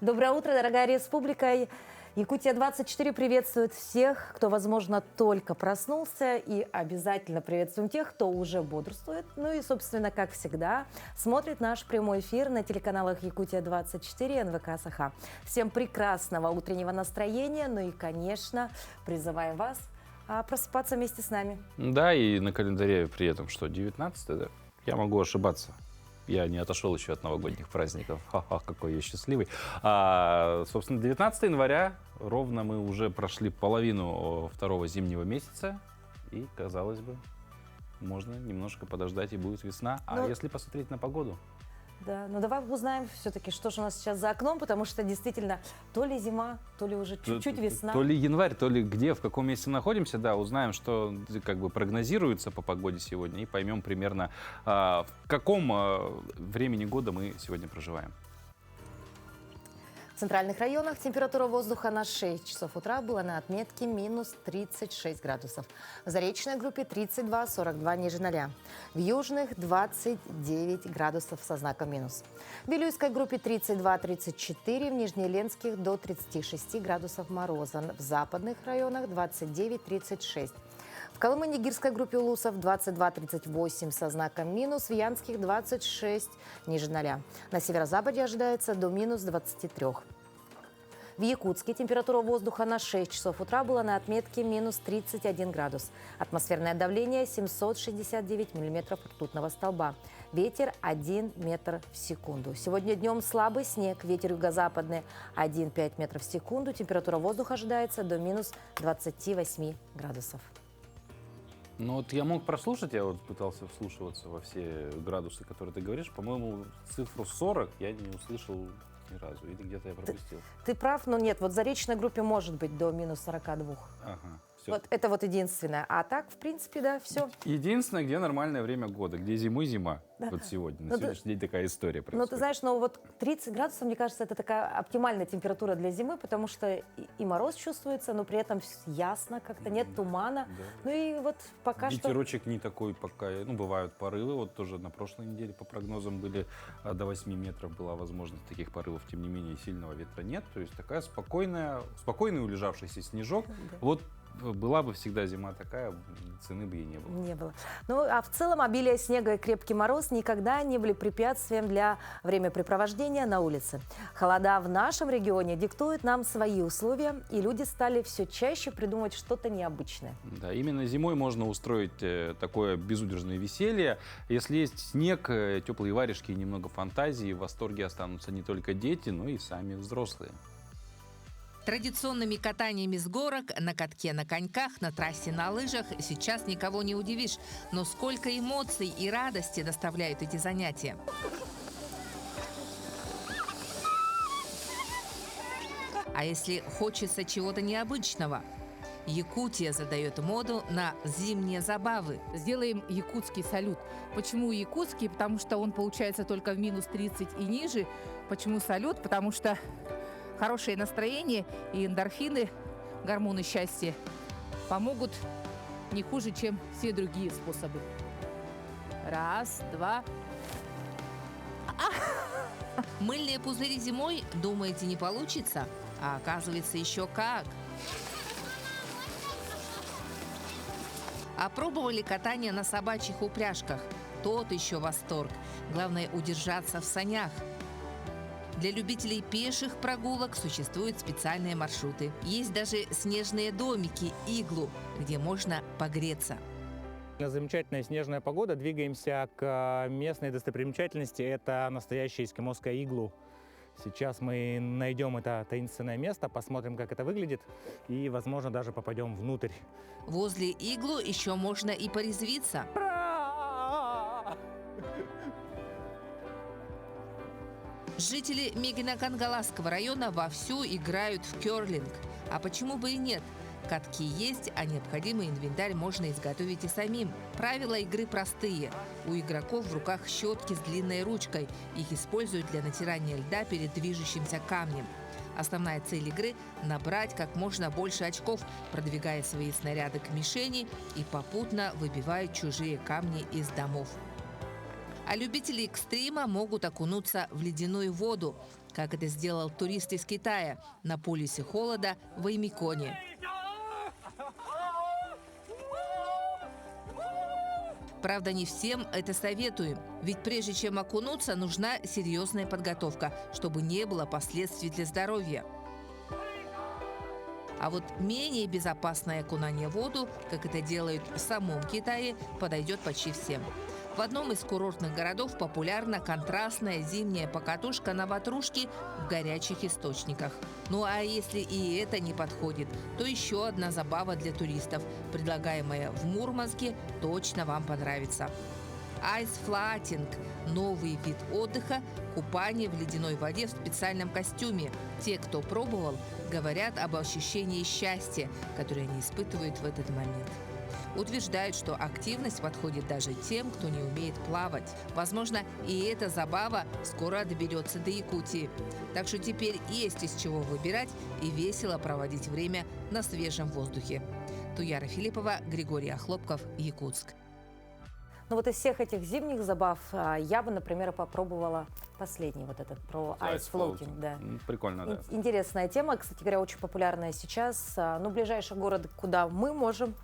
Доброе утро, дорогая республика. Якутия-24 приветствует всех, кто, возможно, только проснулся. И обязательно приветствуем тех, кто уже бодрствует. Ну и, собственно, как всегда, смотрит наш прямой эфир на телеканалах Якутия-24 и НВК Саха. Всем прекрасного утреннего настроения. Ну и, конечно, призываем вас просыпаться вместе с нами. Да, и на календаре при этом что, 19-е, да? Я могу ошибаться. Я не отошел еще от новогодних праздников. Ха-ха, какой я счастливый. Собственно, 19 января ровно мы уже прошли половину второго зимнего месяца. И, казалось бы, можно немножко подождать, и будет весна. А если посмотреть на погоду? Да, ну давай узнаем все-таки, что же у нас сейчас за окном, потому что действительно то ли зима, то ли уже чуть-чуть весна. То ли январь, то ли где, в каком месте находимся, да, узнаем, что как бы прогнозируется по погоде сегодня, и поймем примерно, в каком времени года мы сегодня проживаем. В центральных районах температура воздуха на 6 часов утра была на отметке минус 36 градусов. В заречной группе 32-42 ниже 0. В южных 29 градусов со знаком минус. В Вилюйской группе 32-34, в Нижнеленских до 36 градусов мороза. В западных районах 29-36. В Колымо-Нигирской группе улусов 22-38 со знаком минус, в Янских 26 ниже 0. На северо-западе ожидается до минус 23. В Якутске температура воздуха на 6 часов утра была на отметке минус 31 градус. Атмосферное давление 769 миллиметров ртутного столба. Ветер 1 метр в секунду. Сегодня днем слабый снег, ветер юго-западный 1,5 метров в секунду. Температура воздуха ожидается до минус 28 градусов. Ну вот я мог прослушать, я вот пытался вслушиваться во все градусы, которые ты говоришь. По-моему, цифру 40 я не услышал ни разу, или где-то я пропустил. Ты прав, но нет, вот в заречной группе может быть до минус 42. Ага, все. Вот это вот единственное. А так, в принципе, да, все. Единственное, где нормальное время года, где зимой зима. Да. Вот сегодня, на Ну, сегодняшний день такая история происходит. Ну, ты знаешь, но вот 30 градусов, мне кажется, это такая оптимальная температура для зимы, потому что и мороз чувствуется, но при этом ясно как-то, нет тумана. Да. Ну и вот пока что... Ветерочек не такой пока, ну, бывают порывы, вот тоже на прошлой неделе по прогнозам были до 8 метров была возможность таких порывов, тем не менее сильного ветра нет, то есть такая спокойный улежавшийся снежок, Да. вот была бы всегда зима такая, цены бы и не было. Не было. Ну, а в целом обилие снега и крепкий мороз никогда не были препятствием для времяпрепровождения на улице. Холода в нашем регионе диктуют нам свои условия, и люди стали все чаще придумывать что-то необычное. Да, именно зимой можно устроить такое безудержное веселье. Если есть снег, теплые варежки и немного фантазии, в восторге останутся не только дети, но и сами взрослые. Традиционными катаниями с горок, на катке на коньках, на трассе на лыжах сейчас никого не удивишь. Но сколько эмоций и радости доставляют эти занятия. А если хочется чего-то необычного? Якутия задает моду на зимние забавы. Сделаем якутский салют. Почему якутский? Потому что он получается только в минус 30 и ниже. Почему салют? Потому что хорошее настроение и эндорфины, гормоны счастья, помогут не хуже, чем все другие способы. Раз, два. Мыльные пузыри зимой, думаете, не получится? А оказывается, еще как. А пробовали катание на собачьих упряжках? Тот еще восторг. Главное удержаться в санях. Для любителей пеших прогулок существуют специальные маршруты. Есть даже снежные домики, иглу, где можно погреться. Замечательная снежная погода. Двигаемся к местной достопримечательности. Это настоящее эскимосское иглу. Сейчас мы найдем это таинственное место, посмотрим, как это выглядит, и, возможно, даже попадем внутрь. Возле иглу еще можно и порезвиться. Жители Мегино-Кангаласского района вовсю играют в керлинг. А почему бы и нет? Катки есть, а необходимый инвентарь можно изготовить и самим. Правила игры простые. У игроков в руках щетки с длинной ручкой. Их используют для натирания льда перед движущимся камнем. Основная цель игры – набрать как можно больше очков, продвигая свои снаряды к мишени и попутно выбивая чужие камни из домов. А любители экстрима могут окунуться в ледяную воду. как это сделал турист из Китая на полюсе холода в Эймиконе. Правда, не всем это советуем, ведь прежде чем окунуться, нужна серьезная подготовка, чтобы не было последствий для здоровья. А вот менее безопасное окунание в воду, как это делают в самом Китае, подойдет почти всем. В одном из курортных городов популярна контрастная зимняя покатушка на ватрушке в горячих источниках. Ну а если и это не подходит, то еще одна забава для туристов, предлагаемая в Мурманске, точно вам понравится. Айсфлатинг – новый вид отдыха, купание в ледяной воде в специальном костюме. Те, кто пробовал, говорят об ощущении счастья, которое они испытывают в этот момент. Утверждают, что активность подходит даже тем, кто не умеет плавать. Возможно, и эта забава скоро доберется до Якутии. Так что теперь есть из чего выбирать и весело проводить время на свежем воздухе. Туяра Филиппова, Григорий Охлопков, Якутск. Ну вот из всех этих зимних забав я бы, например, попробовала последний вот этот про ice floating. Да. Прикольно, да. Интересная тема, кстати говоря, очень популярная сейчас. Ну, ближайший город, куда мы можем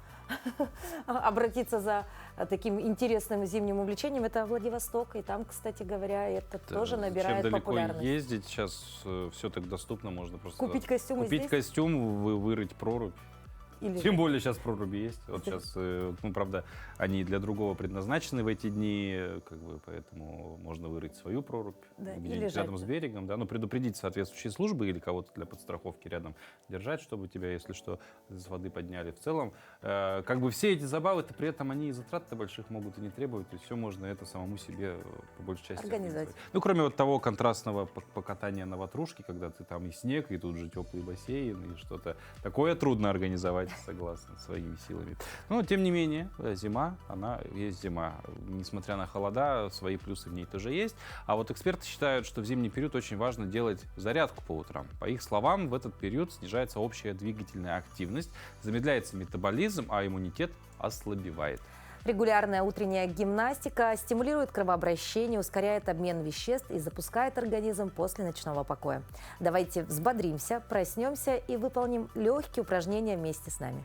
обратиться за таким интересным зимним увлечением, это Владивосток. И там, кстати говоря, это тоже набирает далеко популярность. Ездить, сейчас все так доступно, можно просто Купить костюм и купить здесь? костюм, вырыть прорубь. Или... Тем более сейчас проруби есть. Вот сейчас, ну, правда, они для другого предназначены в эти дни, как бы, поэтому можно вырыть свою прорубь, Да, где-нибудь рядом с берегом, да, но предупредить соответствующие службы или кого-то для подстраховки рядом держать, чтобы тебя, если что, с воды подняли. В целом, как бы все эти забавы-то при этом они и затрат-то больших могут и не требовать, и все можно это самому себе по большей части организовать. Ну, кроме вот того контрастного покатания на ватрушке, когда ты там и снег, и тут же теплый бассейн, и что-то такое трудно организовать. Согласен, своими силами. Но, тем не менее, зима, она есть зима. Несмотря на холода, свои плюсы в ней тоже есть. А вот эксперты считают, что в зимний период очень важно делать зарядку по утрам. По их словам, в этот период снижается общая двигательная активность, замедляется метаболизм, а иммунитет ослабевает. Регулярная утренняя гимнастика стимулирует кровообращение, ускоряет обмен веществ и запускает организм после ночного покоя. Давайте взбодримся, проснемся и выполним легкие упражнения вместе с нами.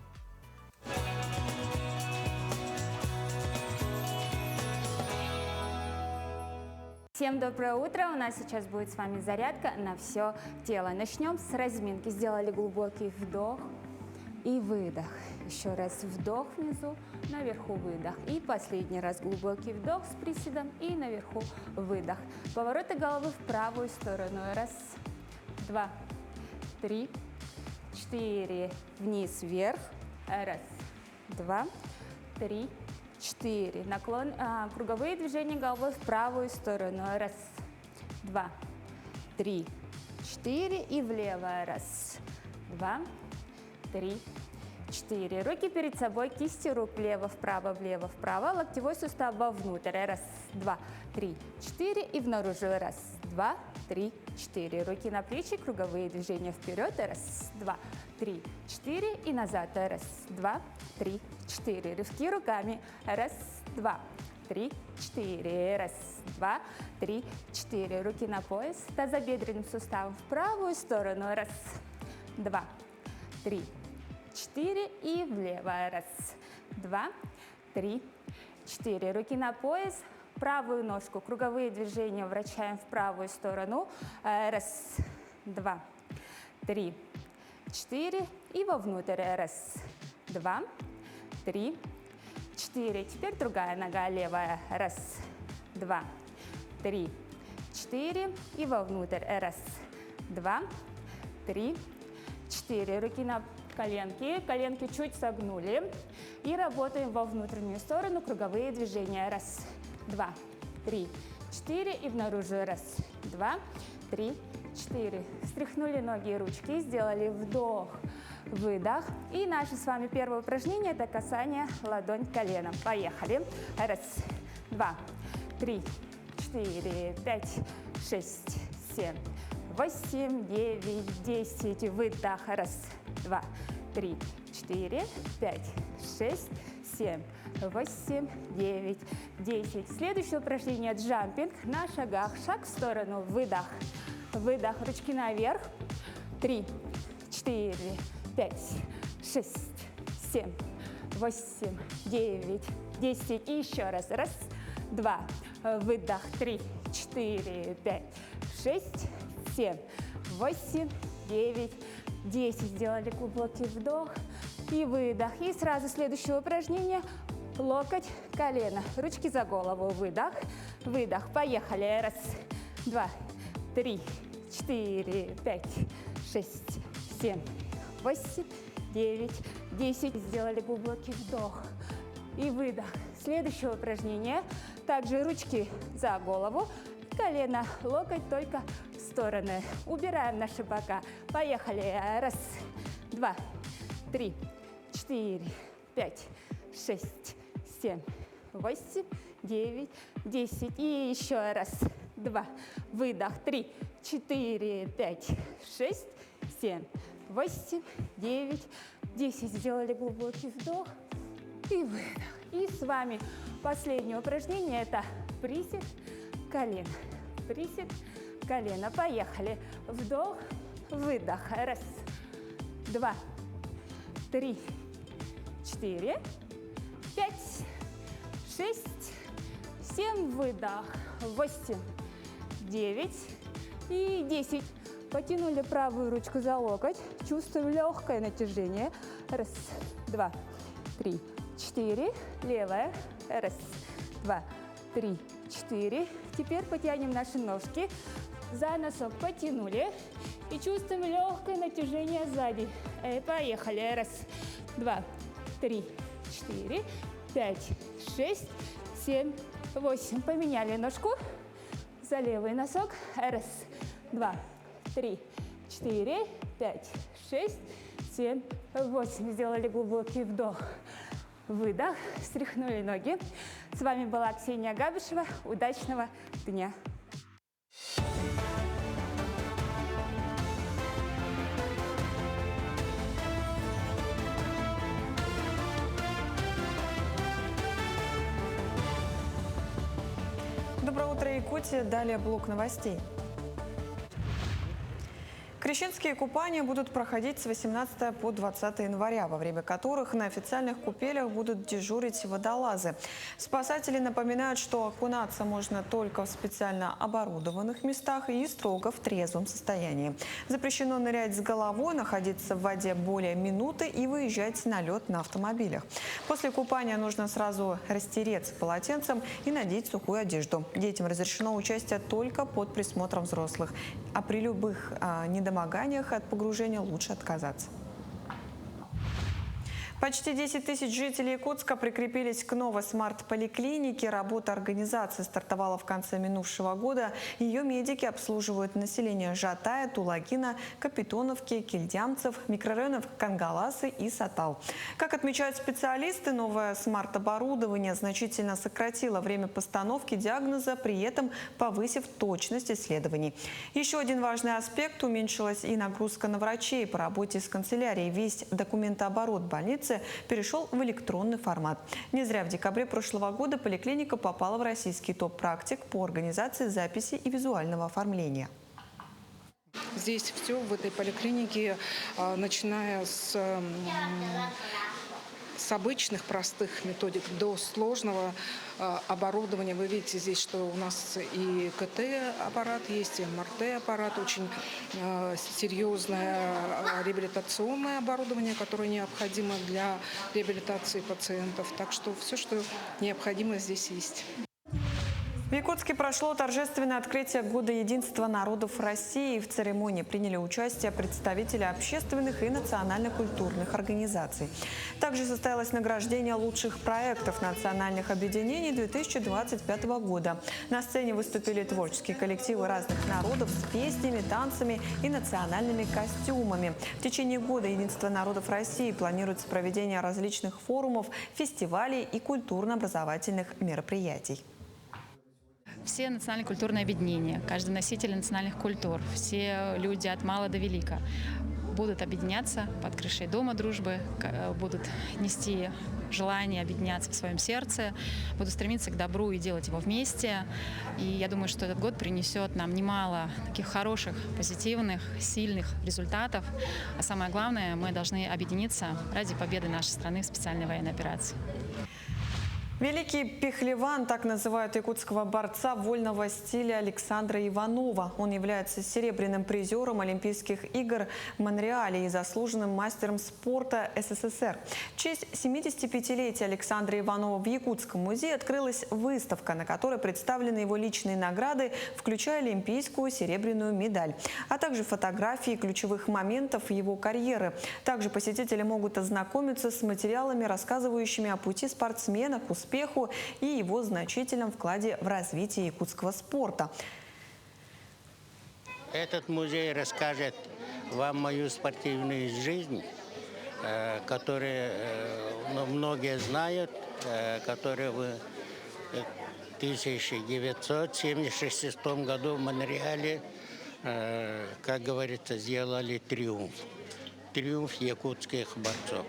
Всем доброе утро! У нас сейчас будет с вами зарядка на все тело. Начнем с разминки. Сделали глубокий вдох и выдох. Еще раз вдох внизу, наверху выдох. И последний раз глубокий вдох с приседом и наверху выдох. Повороты головы в правую сторону. Раз, два, три, четыре. Вниз, вверх. Раз, два, три, четыре. Наклон, круговые движения головы в правую сторону. Раз, два, три, четыре. И влево. Раз, два, три, четыре. Руки перед собой, кисти рук влево-вправо, влево-вправо. Локтевой сустав вовнутрь. Раз, два, три, четыре. И внаружи. Раз, два, три, четыре. Руки на плечи, круговые движения вперед. Раз, два, три, четыре. И назад. Раз, два, три, четыре. Рывки руками. Раз, два, три, четыре. Раз, два, три, четыре. Руки на пояс. Тазобедренным суставом в правую сторону. Раз, два, три, четыре. И влево. Раз, два, три, четыре. Руки на пояс. Правую ножку. Круговые движения вращаем в правую сторону. Раз, два, три, четыре. И вовнутрь. Раз, два, три, четыре. Теперь другая нога левая. Раз, два, три, четыре. И вовнутрь. Раз, два, три, четыре. Руки на коленки. Коленки чуть согнули. И работаем во внутреннюю сторону. Круговые движения. Раз, два, три, четыре. И внаружи. Раз, два, три, четыре. Встряхнули ноги и ручки. Сделали вдох, выдох. И наше с вами первое упражнение – это касание ладонь коленом. Поехали. Раз, два, три, четыре, пять, шесть, семь, 8, 9, 10. Выдох. Раз, два, три, четыре, 5, 6, 7, 8, 9, 10. Следующее упражнение – джампинг на шагах. Шаг в сторону. Выдох. выдох, ручки наверх. 3, 4, 5, 6, 7, 8, 9, 10. И еще раз. Раз, два, выдох. 3, 4, 5, 6, 7, 8, 9, 10. Сделали глубокий вдох и выдох. И сразу следующее упражнение. Локоть, колено, ручки за голову. Выдох, выдох. Поехали. Раз, два, 3, 4, 5, 6, 7, 8, 9, 10. Сделали глубокий вдох и выдох. Следующее упражнение. Также ручки за голову, колено, локоть только в стороны. Убираем наши бока. Поехали. Раз, два, 3, 4, 5, 6, 7, 8, 9, 10. И еще раз. 2, выдох. 3, 4, 5, 6, 7, 8, 9, 10. Сделали глубокий вдох и выдох. И с вами последнее упражнение – это присед, колено. Присед, колено. Поехали. Вдох, выдох. Раз, два, 3, 4, 5, 6, 7. Выдох. 8, 9 и 10. Потянули правую ручку за локоть. Чувствуем легкое натяжение. Раз, два, 3, 4. Левая. Раз, два, 3, 4. Теперь потянем наши ножки. За носок потянули. И чувствуем легкое натяжение сзади. Поехали. Раз, два, 3, 4, 5, 6, 7, 8. Поменяли ножку за левый носок. Раз, два, 3, 4, 5, 6, 7, 8. Сделали глубокий вдох. Выдох. Стряхнули ноги. С вами была Ксения Габышева. Удачного дня! Доброе утро, Якутия. Далее блок новостей. Крещенские купания будут проходить с 18 по 20 января, во время которых на официальных купелях будут дежурить водолазы. Спасатели напоминают, что окунаться можно только в специально оборудованных местах и строго в трезвом состоянии. Запрещено нырять с головой, находиться в воде более минуты и выезжать на лед на автомобилях. После купания нужно сразу растереться полотенцем и надеть сухую одежду. Детям разрешено участие только под присмотром взрослых. А при любых недомоганиях от погружения лучше отказаться. Почти 10 тысяч жителей Якутска прикрепились к новой смарт-поликлинике. Работа организации стартовала в конце минувшего года. Ее медики обслуживают население Жатая, Тулагина, Капитоновки, Кильдямцев, микрорайонов Кангаласы и Сатал. Как отмечают специалисты, новое смарт-оборудование значительно сократило время постановки диагноза, при этом повысив точность исследований. Еще один важный аспект – уменьшилась и нагрузка на врачей по работе с канцелярией. Весь документооборот больницы перешел в электронный формат. Не зря в декабре прошлого года поликлиника попала в российский топ-практик по организации записи и визуального оформления. Здесь все в этой поликлинике, начиная с обычных простых методик до сложного оборудования. Вы видите здесь, что у нас и КТ-аппарат есть, и МРТ-аппарат, очень серьезное реабилитационное оборудование, которое необходимо для реабилитации пациентов. Так что все, что необходимо, здесь есть. В Якутске прошло торжественное открытие Года единства народов России. В церемонии приняли участие представители общественных и национально-культурных организаций. Также состоялось награждение лучших проектов национальных объединений 2025 года. На сцене выступили творческие коллективы разных народов с песнями, танцами и национальными костюмами. В течение Года единства народов России планируется проведение различных форумов, фестивалей и культурно-образовательных мероприятий. Все национально-культурные объединения, каждый носитель национальных культур, все люди от мала до велика будут объединяться под крышей Дома дружбы, будут нести желание объединяться в своем сердце, будут стремиться к добру и делать его вместе. И я думаю, что этот год принесет нам немало таких хороших, позитивных, сильных результатов. А самое главное, мы должны объединиться ради победы нашей страны в специальной военной операции. Великий пехлеван, так называют якутского борца вольного стиля Александра Иванова. Он является серебряным призером Олимпийских игр в Монреале и заслуженным мастером спорта СССР. В честь 75-летия Александра Иванова в Якутском музее открылась выставка, на которой представлены его личные награды, включая олимпийскую серебряную медаль, а также фотографии ключевых моментов его карьеры. Также посетители могут ознакомиться с материалами, рассказывающими о пути спортсмена к успеху и его значительном вкладе в развитие якутского спорта. Этот музей расскажет вам мою спортивную жизнь, которую многие знают, которую в 1976 году в Монреале, как говорится, сделали триумф. Триумф якутских борцов.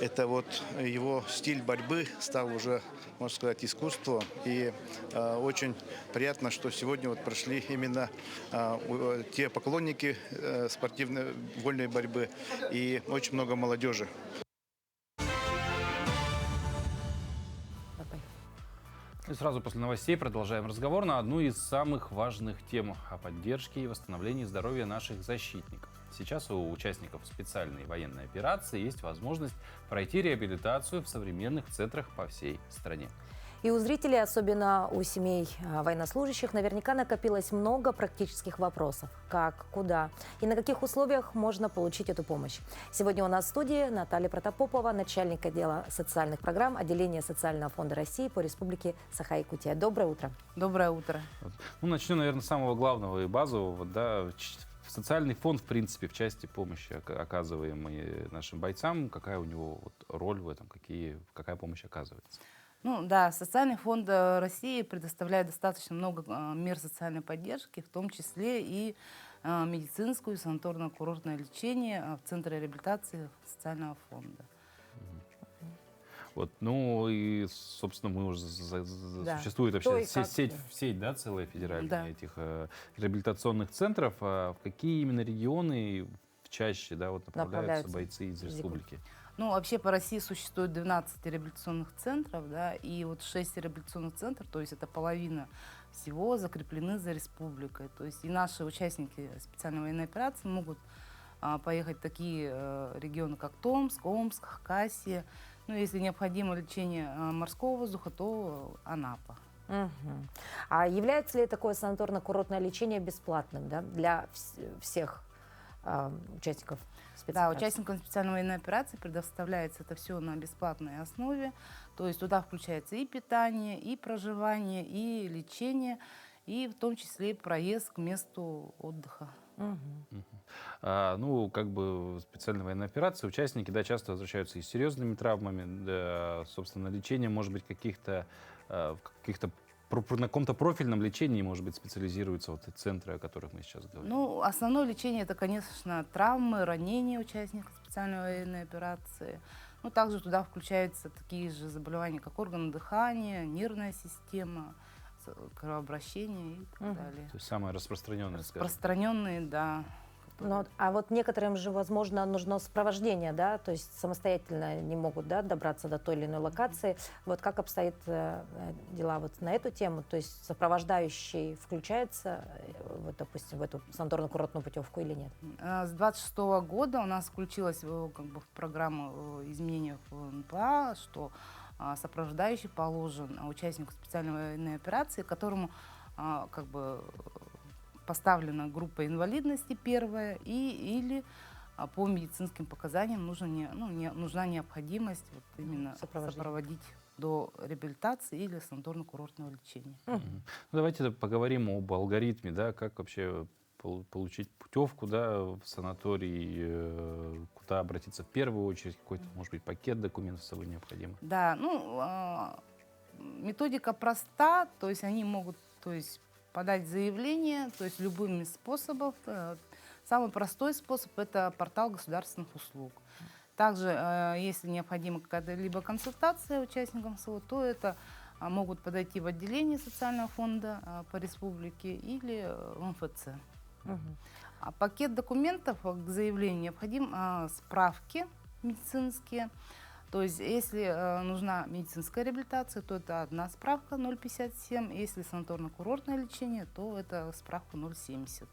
Это вот его стиль борьбы стал уже, можно сказать, искусством. И очень приятно, что сегодня вот прошли именно те поклонники спортивной вольной борьбы и очень много молодежи. И сразу после новостей продолжаем разговор на одну из самых важных тем о поддержке и восстановлении здоровья наших защитников. Сейчас у участников специальной военной операции есть возможность пройти реабилитацию в современных центрах по всей стране. И у зрителей, особенно у семей военнослужащих, наверняка накопилось много практических вопросов. Как, куда и на каких условиях можно получить эту помощь. Сегодня у нас в студии Наталья Протопопова, начальник отдела социальных программ отделения Социального фонда России по республике Саха-Якутия. Доброе утро. Доброе утро. Ну, начну, наверное, с самого главного и базового. Да. Социальный фонд, в принципе, в части помощи, оказываемой нашим бойцам, какая у него роль в этом, какая помощь оказывается? Ну да, Социальный фонд России предоставляет достаточно много мер социальной поддержки, в том числе и медицинскую и санаторно-курортное лечение в Центре реабилитации Социального фонда. Вот, ну и, собственно, мы уже существует вообще сеть, да, целая федеральная этих реабилитационных центров. А в какие именно регионы чаще, да, вот направляются бойцы из республики? Ну, вообще по России существует 12 реабилитационных центров, да, и вот 6 реабилитационных центров, то есть это половина всего, закреплены за республикой. То есть и наши участники специальной военной операции могут поехать в такие регионы, как Томск, Омск, Хакасия. Ну, если необходимо лечение морского воздуха, то Анапа. Угу. А является ли такое санаторно-курортное лечение бесплатным, да, для всех участников спецоперации? Да, участникам специальной военной операции предоставляется это все на бесплатной основе. То есть туда включается и питание, и проживание, и лечение, и в том числе и проезд к месту отдыха. Ну, как бы специальная военная операция, участники, да, часто возвращаются и с серьезными травмами, да, собственно, лечение, может быть, на каком-то профильном лечении, может быть, специализируются вот эти центры, о которых мы сейчас говорим. Ну, основное лечение это, конечно, травмы, ранения участников специальной военной операции. Ну, также туда включаются такие же заболевания, как органы дыхания, нервная система, кровообращение и так далее. То есть самые распространенные. Распространенные, да. Ну, а вот некоторым же, возможно, нужно сопровождение, да, то есть самостоятельно не могут, да, добраться до той или иной локации. Вот как обстоят дела вот на эту тему? То есть сопровождающий включается, вот, допустим, в эту санаторно-курортную путевку или нет? С 26 года у нас включилось как бы в программу изменения в НПА, что сопровождающий положен участнику специальной военной операции, которому как бы поставлена группа инвалидности первая, или по медицинским показаниям нужна необходимость вот именно сопроводить до реабилитации или санаторно-курортного лечения. Ну, давайте поговорим об алгоритме, да, как вообще получить путевку, да, в санаторий, куда обратиться в первую очередь, какой-то, может быть, пакет документов с собой необходим. Да, методика проста, то есть они могут, подать заявление, то есть любыми способами, Самый простой способ – это портал государственных услуг. Также, если необходима какая-либо консультация участникам СО, то это могут подойти в отделение социального фонда по республике или в МФЦ. А пакет документов к заявлению необходим справки медицинские. То есть, если нужна медицинская реабилитация, то это одна справка 0,57. Если санаторно-курортное лечение, то это справка 0,70.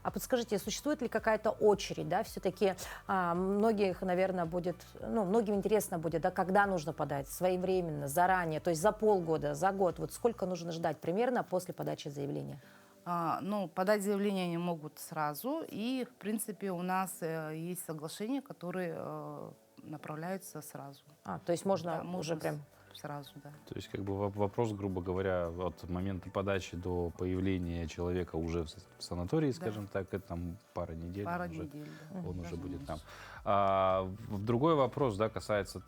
А подскажите, существует ли какая-то очередь, да, все-таки многих, наверное, будет, ну, многим интересно будет, да, когда нужно подать, своевременно, заранее, то есть за полгода, за год, вот сколько нужно ждать примерно после подачи заявления? Ну, подать заявление они могут сразу, и, в принципе, у нас есть соглашения, которые направляются сразу. То есть можно, Да, уже прям... сразу, да. То есть, как бы вопрос, грубо говоря, от момента подачи до появления человека уже в санатории, скажем так, это там пара недель. Пара уже, недель, да. он уже Даже будет меньше. там. Другой вопрос, да, касается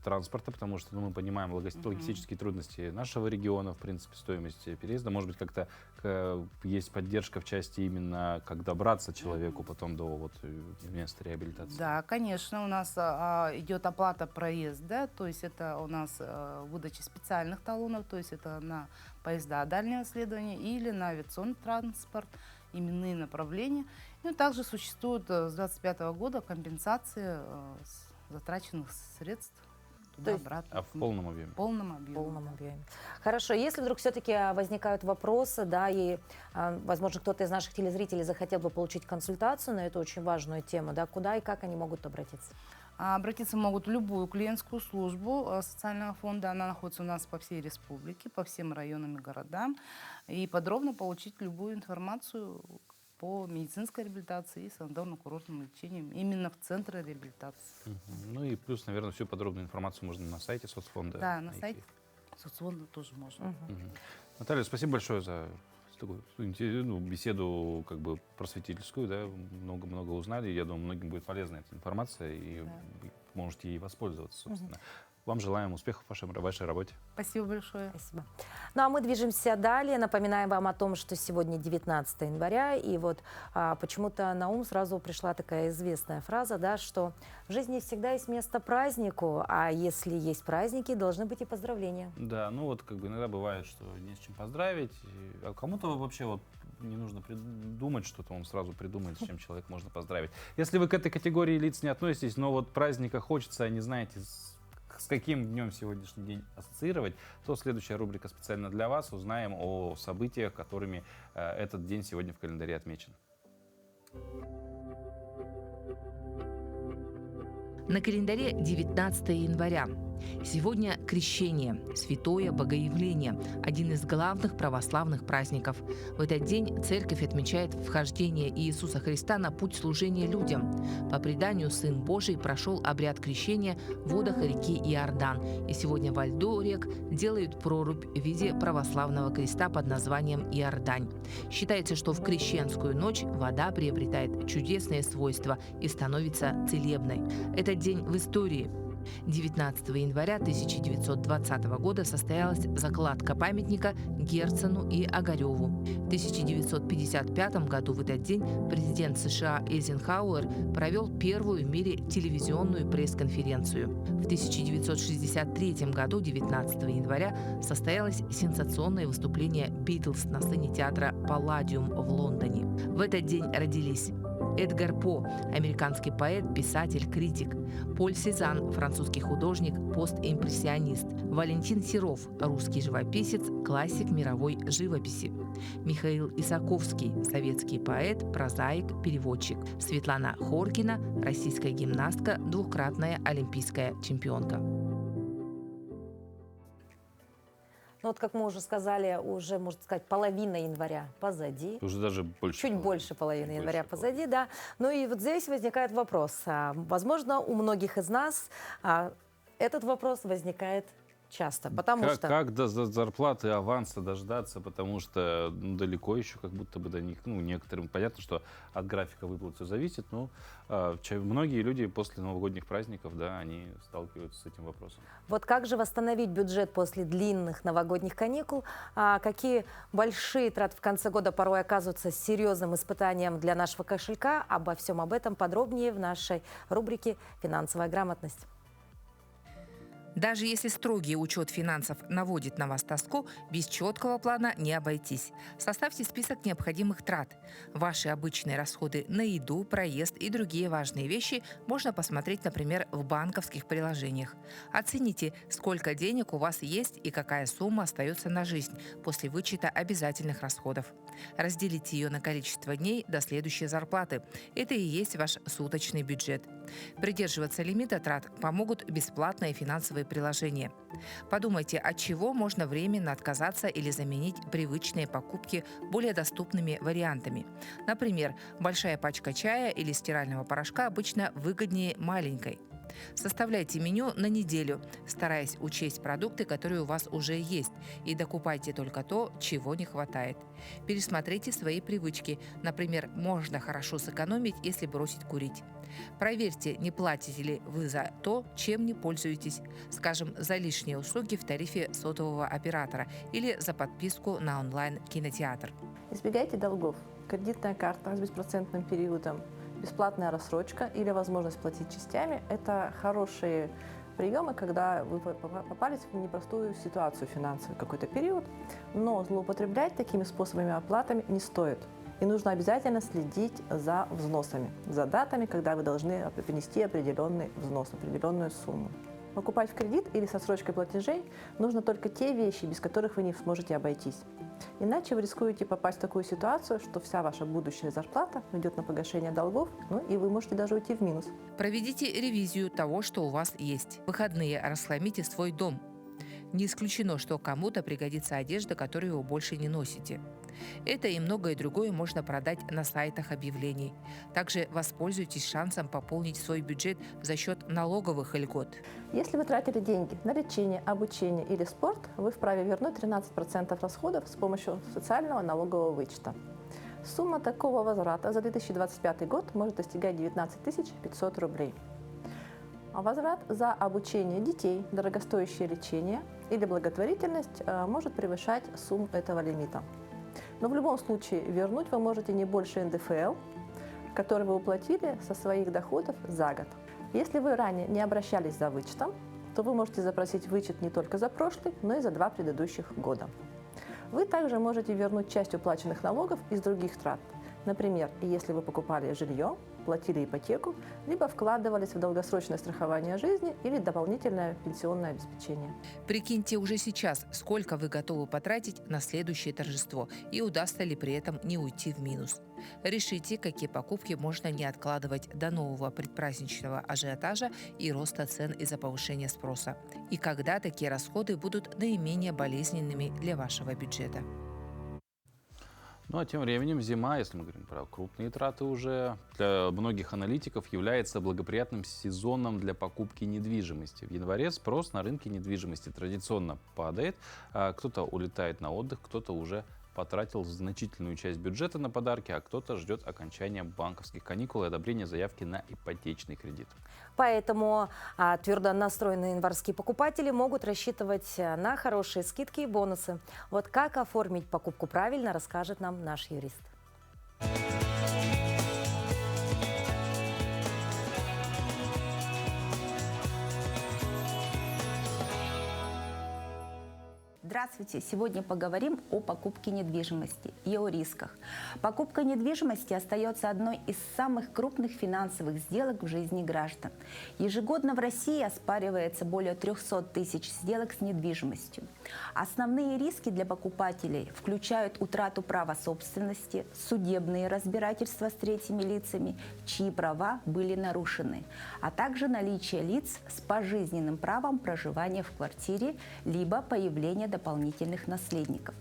транспорта, потому что мы понимаем логистические трудности нашего региона, в принципе, стоимость переезда. Может быть, как-то есть поддержка в части именно, как добраться человеку потом до вот места реабилитации. Да, конечно, у нас идет оплата проезда, то есть это у нас выдача специальных талонов, то есть это на поезда дальнего следования или на авиационный транспорт, именные направления. Ну, также существует с 2025 года компенсация затраченных средств туда-обратно. В полном объеме? В полном объеме. В полном объеме. Хорошо, если вдруг все-таки возникают вопросы, да, и, возможно, кто-то из наших телезрителей захотел бы получить консультацию на эту очень важную тему, да, куда и как они могут обратиться? Обратиться могут в любую клиентскую службу социального фонда. Она находится у нас по всей республике, по всем районам и городам. И подробно получить любую информацию по медицинской реабилитации и санаторно-курортному лечению именно в центре реабилитации. Ну и плюс, наверное, всю подробную информацию можно на сайте соцфонда. Да, на сайте соцфонда тоже можно. Наталья, спасибо большое за такую беседу, как бы просветительскую, да, много-много узнали. Я думаю, многим будет полезна эта информация, и вы можете ей воспользоваться, собственно. Вам желаем успехов в вашей работе. Спасибо большое. Спасибо. Ну а мы движемся далее. Напоминаем вам о том, что сегодня 19 января, и вот почему-то на ум сразу пришла такая известная фраза, да, что в жизни всегда есть место празднику, а если есть праздники, должны быть и поздравления. Да, ну вот как бы иногда бывает, что не с чем поздравить, а кому-то вообще вот не нужно придумать что-то, он сразу придумает, с чем человек можно поздравить. Если вы к этой категории лиц не относитесь, но вот праздника хочется, а не знаете, с каким днем сегодняшний день ассоциировать, то следующая рубрика специально для вас. Узнаем о событиях, которыми этот день сегодня в календаре отмечен. На календаре 19 января. Сегодня Крещение, Святое Богоявление, один из главных православных праздников. В этот день церковь отмечает вхождение Иисуса Христа на путь служения людям. По преданию, Сын Божий прошел обряд крещения в водах реки Иордан. И сегодня во льду рек делают прорубь в виде православного креста под названием Иордань. Считается, что в крещенскую ночь вода приобретает чудесные свойства и становится целебной. Этот день в истории. 19 января 1920 года состоялась закладка памятника Герцену и Огареву. В 1955 году в этот день президент США Эйзенхауэр провел первую в мире телевизионную пресс-конференцию. В 1963 году, 19 января, состоялось сенсационное выступление «Битлз» на сцене театра «Палладиум» в Лондоне. В этот день родились Эдгар По, американский поэт, писатель, критик; Поль Сезанн, французский художник, постимпрессионист; Валентин Серов, русский живописец, классик мировой живописи; Михаил Исаковский, советский поэт, прозаик, переводчик; Светлана Хоркина, российская гимнастка, двукратная олимпийская чемпионка. Ну вот, как мы уже сказали, уже, можно сказать, половина января позади. Уже даже больше. Чуть больше половины января позади, да. Ну и вот здесь возникает вопрос. Возможно, у многих из нас этот вопрос возникает часто, потому Как, что... как до зарплаты аванса дождаться, потому что далеко еще как будто бы до них, ну, некоторым понятно, что от графика выплат все зависит, но многие люди после новогодних праздников, да, они сталкиваются с этим вопросом. Вот как же восстановить бюджет после длинных новогодних каникул? Какие большие траты в конце года порой оказываются серьезным испытанием для нашего кошелька? Обо всем об этом подробнее в нашей рубрике «Финансовая грамотность». Даже если строгий учет финансов наводит на вас тоску, без четкого плана не обойтись. Составьте список необходимых трат. Ваши обычные расходы на еду, проезд и другие важные вещи можно посмотреть, например, в банковских приложениях. Оцените, сколько денег у вас есть и какая сумма остается на жизнь после вычета обязательных расходов. Разделите ее на количество дней до следующей зарплаты. Это и есть ваш суточный бюджет. Придерживаться лимита трат помогут бесплатные финансовые приложения. Подумайте, от чего можно временно отказаться или заменить привычные покупки более доступными вариантами. Например, большая пачка чая или стирального порошка обычно выгоднее маленькой. Составляйте меню на неделю, стараясь учесть продукты, которые у вас уже есть, и докупайте только то, чего не хватает. Пересмотрите свои привычки. Например, можно хорошо сэкономить, если бросить курить. Проверьте, не платите ли вы за то, чем не пользуетесь, скажем, за лишние услуги в тарифе сотового оператора или за подписку на онлайн-кинотеатр. Избегайте долгов. Кредитная карта с беспроцентным периодом, бесплатная рассрочка или возможность платить частями – это хорошие приемы, когда вы попались в непростую ситуацию финансовую какой-то период, но злоупотреблять такими способами оплатами не стоит. И нужно обязательно следить за взносами, за датами, когда вы должны принести определенный взнос, определенную сумму. Покупать в кредит или со отсрочкой платежей нужно только те вещи, без которых вы не сможете обойтись. Иначе вы рискуете попасть в такую ситуацию, что вся ваша будущая зарплата уйдет на погашение долгов, и вы можете даже уйти в минус. Проведите ревизию того, что у вас есть. В выходные расхламите свой дом. Не исключено, что кому-то пригодится одежда, которую вы больше не носите. Это и многое другое можно продать на сайтах объявлений. Также воспользуйтесь шансом пополнить свой бюджет за счет налоговых льгот. Если вы тратили деньги на лечение, обучение или спорт, вы вправе вернуть 13% расходов с помощью социального налогового вычета. Сумма такого возврата за 2025 год может достигать 19 500 рублей. А возврат за обучение детей, дорогостоящее лечение или благотворительность может превышать сумму этого лимита. Но в любом случае вернуть вы можете не больше НДФЛ, который вы уплатили со своих доходов за год. Если вы ранее не обращались за вычетом, то вы можете запросить вычет не только за прошлый, но и за 2 предыдущих года. Вы также можете вернуть часть уплаченных налогов из других трат. Например, если вы покупали жилье, платили ипотеку, либо вкладывались в долгосрочное страхование жизни или дополнительное пенсионное обеспечение. Прикиньте уже сейчас, сколько вы готовы потратить на следующее торжество и удастся ли при этом не уйти в минус. Решите, какие покупки можно не откладывать до нового предпраздничного ажиотажа и роста цен из-за повышения спроса. И когда такие расходы будут наименее болезненными для вашего бюджета. Ну а тем временем зима, если мы говорим про крупные траты уже, для многих аналитиков является благоприятным сезоном для покупки недвижимости. В январе спрос на рынке недвижимости традиционно падает, кто-то улетает на отдых, кто-то уже потратил значительную часть бюджета на подарки, а кто-то ждет окончания банковских каникул и одобрения заявки на ипотечный кредит. Поэтому твердо настроенные январские покупатели могут рассчитывать на хорошие скидки и бонусы. Вот как оформить покупку правильно, расскажет нам наш юрист. Здравствуйте! Сегодня поговорим о покупке недвижимости и о рисках. Покупка недвижимости остается одной из самых крупных финансовых сделок в жизни граждан. Ежегодно в России оспаривается более 300 тысяч сделок с недвижимостью. Основные риски для покупателей включают утрату права собственности, судебные разбирательства с третьими лицами, чьи права были нарушены, а также наличие лиц с пожизненным правом проживания в квартире, либо появление дополнительных наследников.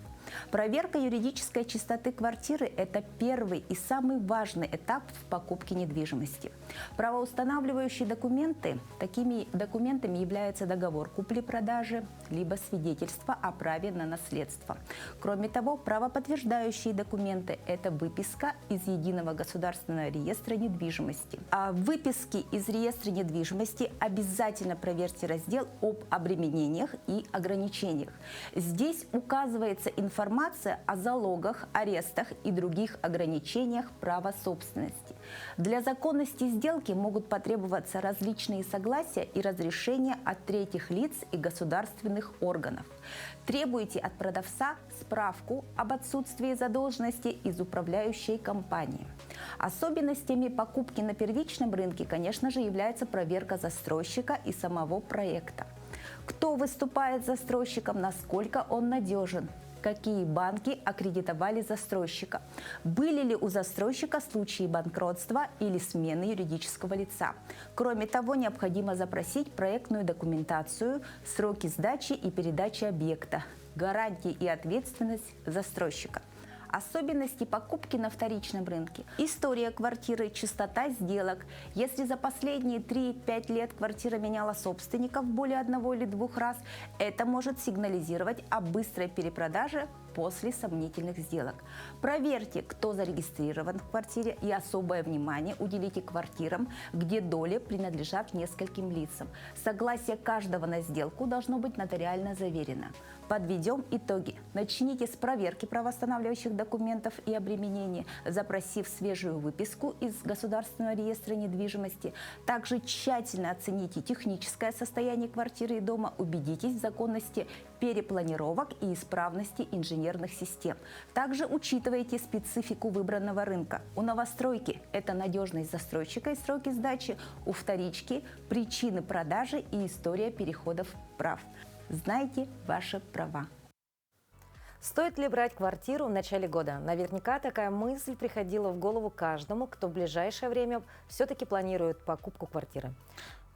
Проверка юридической чистоты квартиры – это первый и самый важный этап в покупке недвижимости. Правоустанавливающие документы. Такими документами являются договор купли-продажи, либо свидетельство о праве на наследство. Кроме того, правоподтверждающие документы – это выписка из Единого государственного реестра недвижимости. А в выписке из реестра недвижимости обязательно проверьте раздел об обременениях и ограничениях. Здесь указывается информация о залогах, арестах и других ограничениях права собственности. Для законности сделки могут потребоваться различные согласия и разрешения от третьих лиц и государственных органов. Требуйте от продавца справку об отсутствии задолженности из управляющей компании. Особенностями покупки на первичном рынке, конечно же, является проверка застройщика и самого проекта. Кто выступает застройщиком, насколько он надежен, какие банки аккредитовали застройщика, были ли у застройщика случаи банкротства или смены юридического лица. Кроме того, необходимо запросить проектную документацию, сроки сдачи и передачи объекта, гарантии и ответственность застройщика. Особенности покупки на вторичном рынке. История квартиры, частота сделок. Если за последние 3-5 лет квартира меняла собственников более 1 или 2 раз, это может сигнализировать о быстрой перепродаже после сомнительных сделок. Проверьте, кто зарегистрирован в квартире, и особое внимание уделите квартирам, где доли принадлежат нескольким лицам. Согласие каждого на сделку должно быть нотариально заверено. Подведем итоги. Начните с проверки правоостанавливающих документов и обременений, запросив свежую выписку из Государственного реестра недвижимости. Также тщательно оцените техническое состояние квартиры и дома, убедитесь в законности перепланировок и исправности инженерных систем. Также учитывайте специфику выбранного рынка. У новостройки – это надежность застройщика и сроки сдачи, у вторички – причины продажи и история переходов прав. Знайте ваши права. Стоит ли брать квартиру в начале года? Наверняка такая мысль приходила в голову каждому, кто в ближайшее время все-таки планирует покупку квартиры.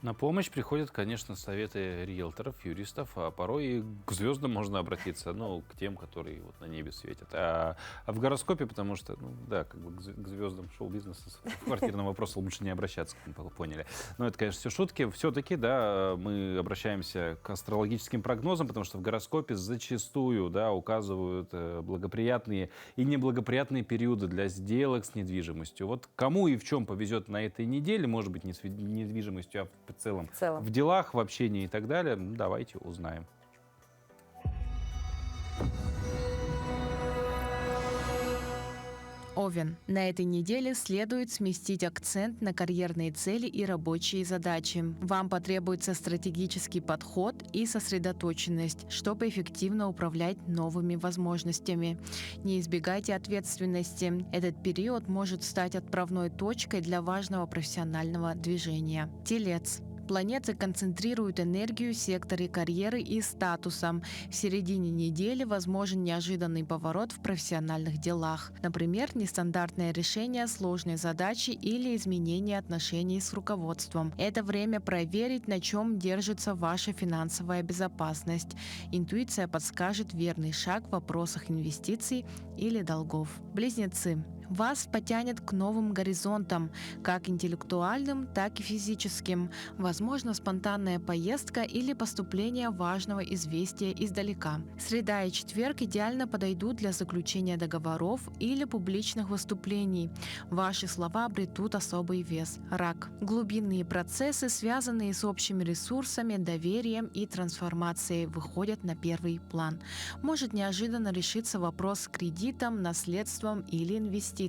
На помощь приходят, конечно, советы риэлторов, юристов, а порой и к звездам можно обратиться, ну, к тем, которые вот на небе светят. А в гороскопе, потому что, ну, да, как бы к звездам шоу-бизнеса в квартирном вопросе лучше не обращаться, как вы поняли. Но это, конечно, все шутки. Все-таки, да, мы обращаемся к астрологическим прогнозам, потому что в гороскопе зачастую, да, указывают благоприятные и неблагоприятные периоды для сделок с недвижимостью. Вот кому и в чем повезет на этой неделе, может быть, не с недвижимостью, а в целом, в делах, в общении и так далее, давайте узнаем. Овен. На этой неделе следует сместить акцент на карьерные цели и рабочие задачи. Вам потребуется стратегический подход и сосредоточенность, чтобы эффективно управлять новыми возможностями. Не избегайте ответственности. Этот период может стать отправной точкой для важного профессионального движения. Телец. Планеты концентрируют энергию в секторе карьеры и статуса. В середине недели возможен неожиданный поворот в профессиональных делах. Например, нестандартное решение сложной задачи или изменение отношений с руководством. Это время проверить, на чем держится ваша финансовая безопасность. Интуиция подскажет верный шаг в вопросах инвестиций или долгов. Близнецы. Вас потянет к новым горизонтам, как интеллектуальным, так и физическим. Возможно, спонтанная поездка или поступление важного известия издалека. Среда и четверг идеально подойдут для заключения договоров или публичных выступлений. Ваши слова обретут особый вес. Рак. Глубинные процессы, связанные с общими ресурсами, доверием и трансформацией, выходят на первый план. Может неожиданно решиться вопрос с кредитом, наследством или инвестицией.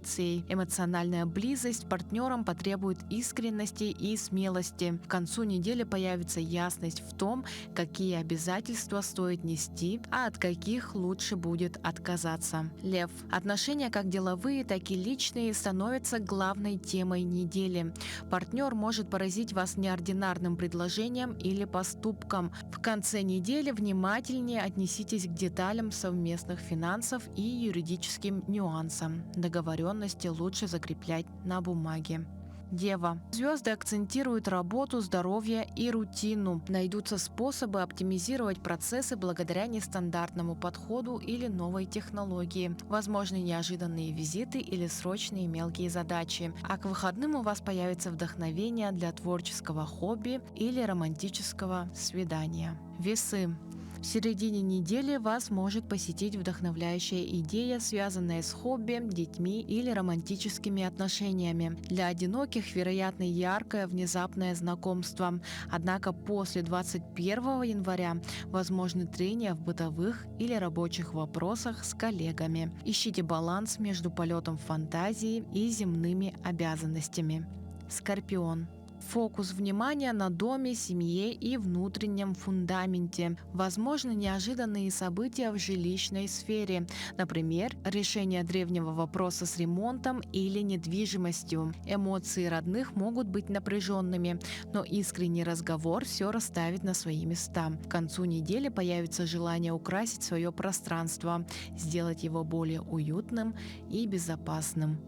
Эмоциональная близость с партнером потребует искренности и смелости. К концу недели появится ясность в том, какие обязательства стоит нести, а от каких лучше будет отказаться. Лев. Отношения как деловые, так и личные становятся главной темой недели. Партнер может поразить вас неординарным предложением или поступком. В конце недели внимательнее отнеситесь к деталям совместных финансов и юридическим нюансам. Договоренности лучше закреплять на бумаге. Дева. Звезды акцентируют работу, здоровье и рутину. Найдутся способы оптимизировать процессы благодаря нестандартному подходу или новой технологии. Возможны неожиданные визиты или срочные мелкие задачи. А к выходным у вас появится вдохновение для творческого хобби или романтического свидания. Весы. В середине недели вас может посетить вдохновляющая идея, связанная с хобби, детьми или романтическими отношениями. Для одиноких вероятно яркое внезапное знакомство. Однако после 21 января возможны трения в бытовых или рабочих вопросах с коллегами. Ищите баланс между полетом фантазии и земными обязанностями. Скорпион. Фокус внимания на доме, семье и внутреннем фундаменте. Возможны неожиданные события в жилищной сфере. Например, решение древнего вопроса с ремонтом или недвижимостью. Эмоции родных могут быть напряженными, но искренний разговор все расставит на свои места. К концу недели появится желание украсить свое пространство, сделать его более уютным и безопасным.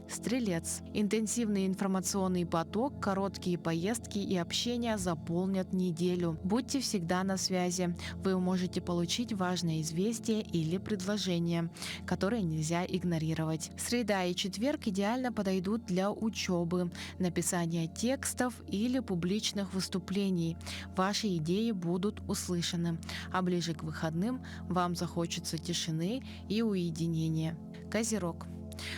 Стрелец. Интенсивный информационный поток, короткие поездки и общение заполнят неделю. Будьте всегда на связи. Вы можете получить важное известие или предложение, которое нельзя игнорировать. Среда и четверг идеально подойдут для учебы, написания текстов или публичных выступлений. Ваши идеи будут услышаны, а ближе к выходным вам захочется тишины и уединения. Козерог.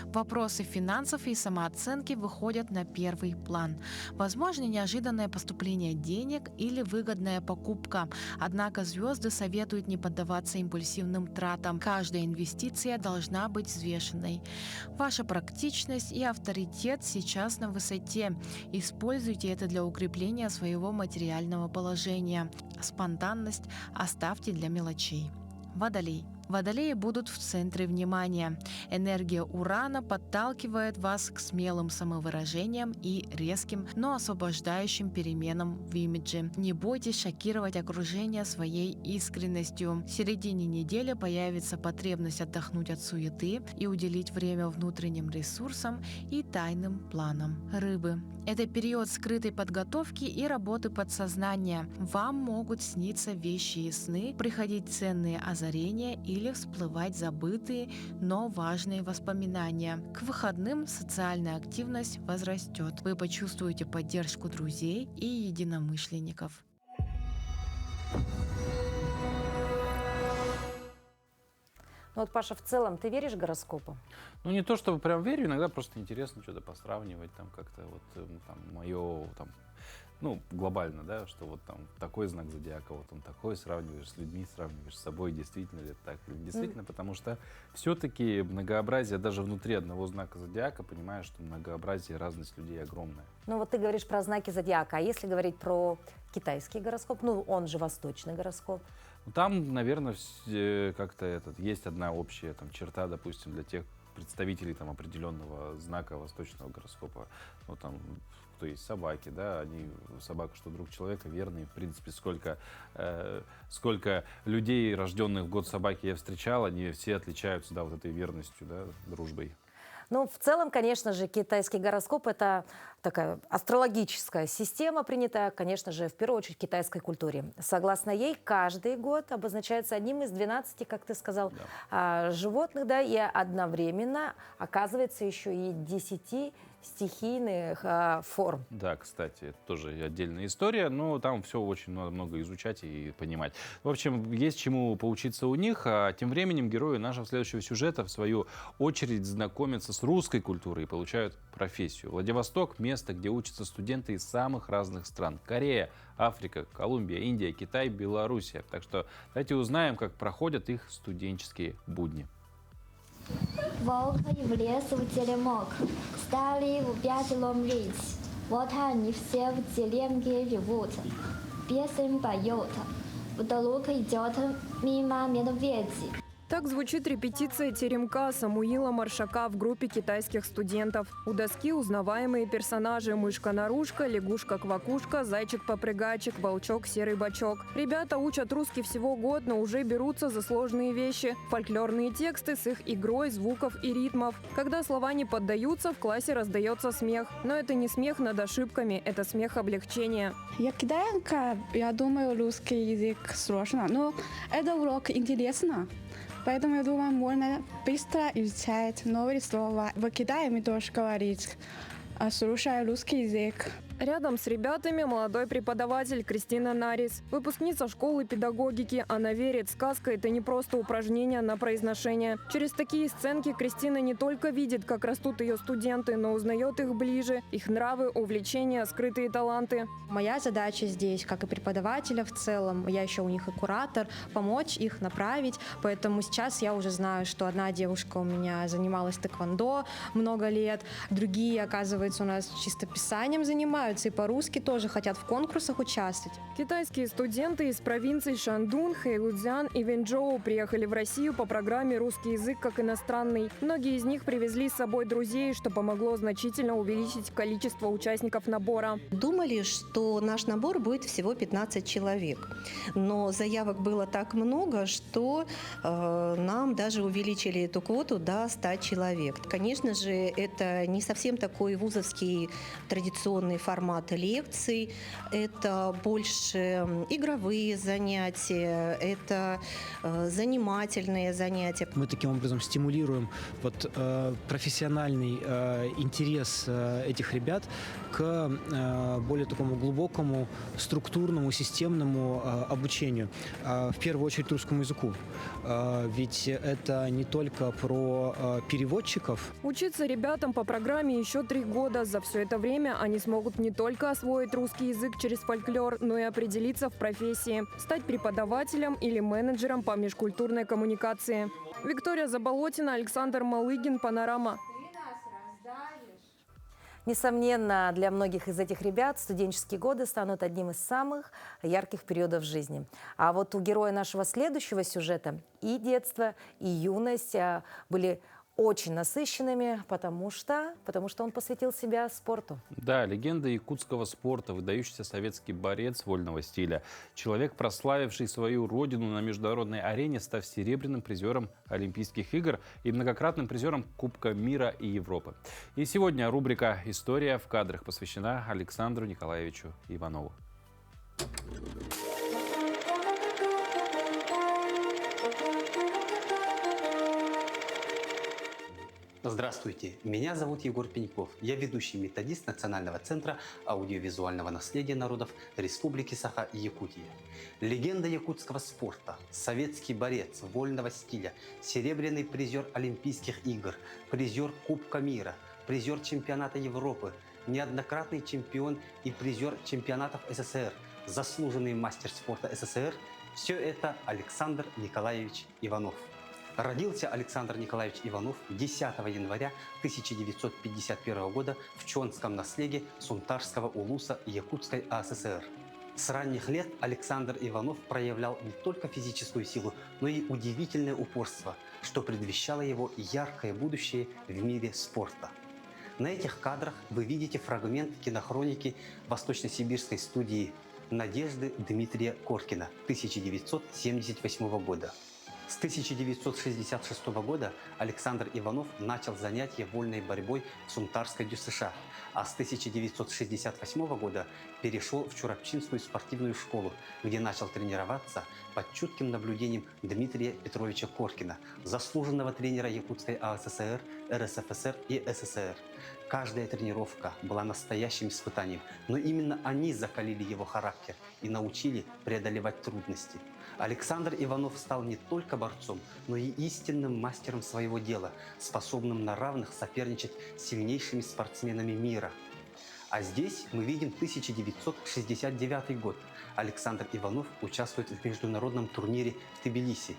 Вопросы финансов и самооценки выходят на первый план. Возможно неожиданное поступление денег или выгодная покупка. Однако звезды советуют не поддаваться импульсивным тратам. Каждая инвестиция должна быть взвешенной. Ваша практичность и авторитет сейчас на высоте. Используйте это для укрепления своего материального положения. Спонтанность оставьте для мелочей. Водолей. Водолеи будут в центре внимания. Энергия Урана подталкивает вас к смелым самовыражениям и резким, но освобождающим переменам в имидже. Не бойтесь шокировать окружение своей искренностью. В середине недели появится потребность отдохнуть от суеты и уделить время внутренним ресурсам и тайным планам. Рыбы. Это период скрытой подготовки и работы подсознания. Вам могут сниться вещи и сны, приходить ценные озарения или всплывать забытые, но важные воспоминания. К выходным социальная активность возрастет. Вы почувствуете поддержку друзей и единомышленников. Ну вот, Паша, в целом ты веришь гороскопу? Ну, не то чтобы прям верю, иногда просто интересно что-то посравнивать, там как-то вот там мое, там, ну, глобально, да, что вот там такой знак зодиака, вот он такой, сравниваешь с людьми, сравниваешь с собой, действительно ли это так или действительно, потому что все-таки многообразие даже внутри одного знака зодиака, понимаешь, что многообразие, разность людей огромная. Ну вот ты говоришь про знаки зодиака, а если говорить про китайский гороскоп, ну он же восточный гороскоп? Там, наверное, как-то есть одна общая там черта, допустим, для тех представителей там определенного знака восточного гороскопа. Ну, там, кто есть собаки, да, собака, что друг человека, верный. В принципе, сколько людей, рожденных в год собаки, я встречал, они все отличаются, да, вот этой верностью, да, дружбой. Ну, в целом, конечно же, китайский гороскоп – это такая астрологическая система, принятая, конечно же, в первую очередь в китайской культуре. Согласно ей, каждый год обозначается одним из 12, как ты сказал, животных, да, и одновременно оказывается еще и 10 стихийных форм. Да, кстати, это тоже отдельная история, но там все очень надо много изучать и понимать. В общем, есть чему поучиться у них, а тем временем герои нашего следующего сюжета в свою очередь знакомятся с русской культурой и получают профессию. Владивосток – место, где учатся студенты из самых разных стран. Корея, Африка, Колумбия, Индия, Китай, Белоруссия. Так что давайте узнаем, как проходят их студенческие будни. Волк влез в теремок, стали в 5 ломрить. Вот они все в деревне живут, песен поют. Вдруг идет мимо медведь. Так звучит репетиция теремка Самуила Маршака в группе китайских студентов. У доски узнаваемые персонажи: мышка-нарушка, лягушка-квакушка, зайчик-попрыгайчик, волчок-серый бочок. Ребята учат русский всего год, но уже берутся за сложные вещи. Фольклорные тексты с их игрой звуков и ритмов. Когда слова не поддаются, в классе раздается смех. Но это не смех над ошибками, это смех облегчения. Я китаянка, я думаю, русский язык сложно, но это урок интересно. Поэтому, я думаю, можно быстро изучать новые слова. В Китае мы тоже говорим, слушая русский язык. Рядом с ребятами молодой преподаватель Кристина Нарис. Выпускница школы педагогики. Она верит, сказка – это не просто упражнение на произношение. Через такие сценки Кристина не только видит, как растут ее студенты, но узнает их ближе, их нравы, увлечения, скрытые таланты. Моя задача здесь, как и преподавателя в целом, я еще у них и куратор, помочь их направить. Поэтому сейчас я уже знаю, что одна девушка у меня занималась тэквондо много лет, другие, оказывается, у нас чисто писанием занимаются. И по-русски тоже хотят в конкурсах участвовать. Китайские студенты из провинций Шандун, Хэйлудзян и Вэньчжоу приехали в Россию по программе «Русский язык как иностранный». Многие из них привезли с собой друзей, что помогло значительно увеличить количество участников набора. Думали, что наш набор будет всего 15 человек. Но заявок было так много, что нам даже увеличили эту квоту до 100 человек. Конечно же, это не совсем такой вузовский традиционный формат лекций, это больше игровые занятия, это занимательные занятия. Мы таким образом стимулируем профессиональный интерес этих ребят к более такому глубокому, структурному, системному обучению. В первую очередь русскому языку. Ведь это не только про переводчиков. Учиться ребятам по программе еще 3 года. За все это время они смогут не только освоить русский язык через фольклор, но и определиться в профессии, стать преподавателем или менеджером по межкультурной коммуникации. Виктория Заболотина, Александр Малыгин, «Панорама». Несомненно, для многих из этих ребят студенческие годы станут одним из самых ярких периодов жизни. А вот у героя нашего следующего сюжета и детство, и юность были очень насыщенными, потому что он посвятил себя спорту. Да, легенда якутского спорта, выдающийся советский борец вольного стиля. Человек, прославивший свою родину на международной арене, став серебряным призером Олимпийских игр и многократным призером Кубка мира и Европы. И сегодня рубрика «История в кадрах» посвящена Александру Николаевичу Иванову. Здравствуйте, меня зовут Егор Пеньков. Я ведущий методист Национального центра аудиовизуального наследия народов Республики Саха-Якутия. Легенда якутского спорта, советский борец вольного стиля, серебряный призер Олимпийских игр, призер Кубка мира, призер чемпионата Европы, неоднократный чемпион и призер чемпионатов СССР, заслуженный мастер спорта СССР – все это Александр Николаевич Иванов. Родился Александр Николаевич Иванов 10 января 1951 года в Чонском наследии Сунтарского улуса Якутской АССР. С ранних лет Александр Иванов проявлял не только физическую силу, но и удивительное упорство, что предвещало его яркое будущее в мире спорта. На этих кадрах вы видите фрагмент кинохроники Восточно-Сибирской студии «Надежды» Дмитрия Коркина 1978 года. С 1966 года Александр Иванов начал занятия вольной борьбой в Сунтарской ДЮСШ, а с 1968 года перешел в Чурапчинскую спортивную школу, где начал тренироваться под чутким наблюдением Дмитрия Петровича Коркина, заслуженного тренера Якутской АССР, РСФСР и СССР. Каждая тренировка была настоящим испытанием, но именно они закалили его характер и научили преодолевать трудности. Александр Иванов стал не только борцом, но и истинным мастером своего дела, способным на равных соперничать с сильнейшими спортсменами мира. А здесь мы видим 1969 год. Александр Иванов участвует в международном турнире в Тбилиси.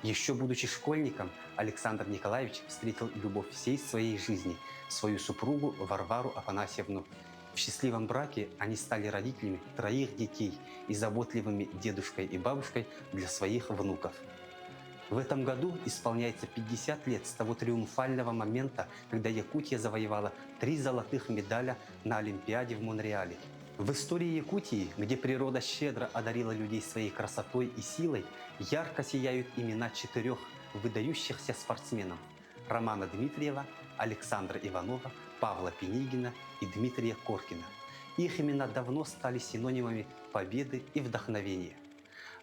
Еще будучи школьником, Александр Николаевич встретил любовь всей своей жизни – свою супругу Варвару Афанасьевну. В счастливом браке они стали родителями 3 детей и заботливыми дедушкой и бабушкой для своих внуков. В этом году исполняется 50 лет с того триумфального момента, когда Якутия завоевала 3 золотых медаля на Олимпиаде в Монреале. В истории Якутии, где природа щедро одарила людей своей красотой и силой, ярко сияют имена 4 выдающихся спортсменов – Романа Дмитриева, Александра Иванова, Павла Пенигина и Дмитрия Коркина. Их имена давно стали синонимами победы и вдохновения.